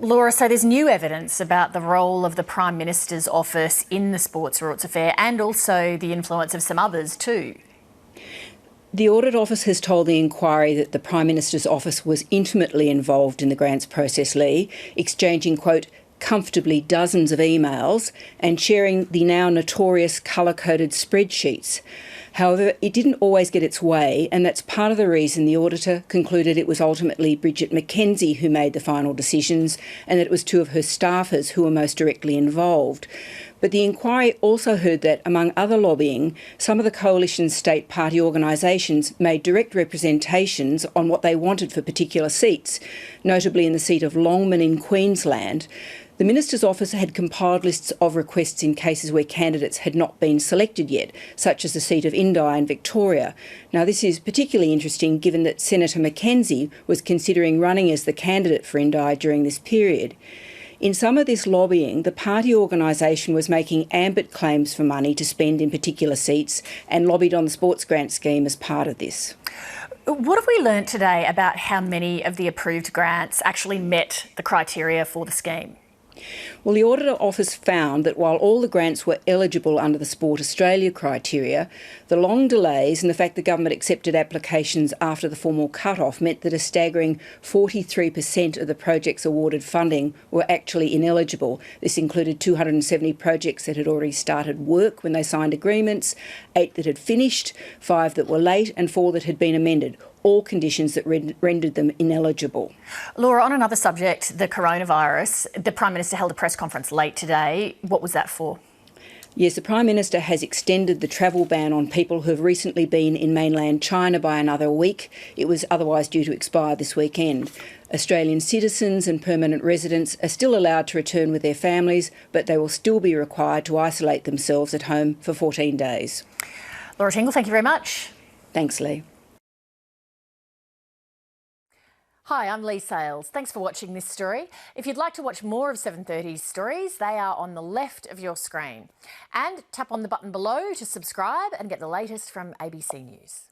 Laura, so there's new evidence about the role of the Prime Minister's office in the sports rorts affair and also the influence of some others too. The Audit Office has told the inquiry that the Prime Minister's office was intimately involved in the grants process, Lee, exchanging, quote, comfortably dozens of emails and sharing the now notorious colour-coded spreadsheets. However, it didn't always get its way, and that's part of the reason the auditor concluded it was ultimately Bridget McKenzie who made the final decisions and that it was two of her staffers who were most directly involved. But the inquiry also heard that, among other lobbying, some of the coalition's state party organisations made direct representations on what they wanted for particular seats, notably in the seat of Longman in Queensland. The Minister's office had compiled lists of requests in cases where candidates had not been selected yet, such as the seat of Indi in Victoria. Now, this is particularly interesting given that Senator McKenzie was considering running as the candidate for Indi during this period. In some of this lobbying, the party organisation was making ambit claims for money to spend in particular seats and lobbied on the sports grant scheme as part of this. What have we learnt today about how many of the approved grants actually met the criteria for the scheme? Well, the Auditor Office found that while all the grants were eligible under the Sport Australia criteria, the long delays and the fact the government accepted applications after the formal cut-off meant that a staggering 43% of the projects awarded funding were actually ineligible. This included 270 projects that had already started work when they signed agreements, 8 that had finished, 5 that were late and 4 that had been amended. All conditions that rendered them ineligible. Laura, on another subject, the coronavirus, the Prime Minister held a press conference late today. What was that for? Yes, the Prime Minister has extended the travel ban on people who have recently been in mainland China by another week. It was otherwise due to expire this weekend. Australian citizens and permanent residents are still allowed to return with their families, but they will still be required to isolate themselves at home for 14 days. Laura Tingle, thank you very much. Thanks, Lee. Hi, I'm Lee Sales. Thanks for watching this story. If you'd like to watch more of 7:30's stories, they are on the left of your screen. And tap on the button below to subscribe and get the latest from ABC News.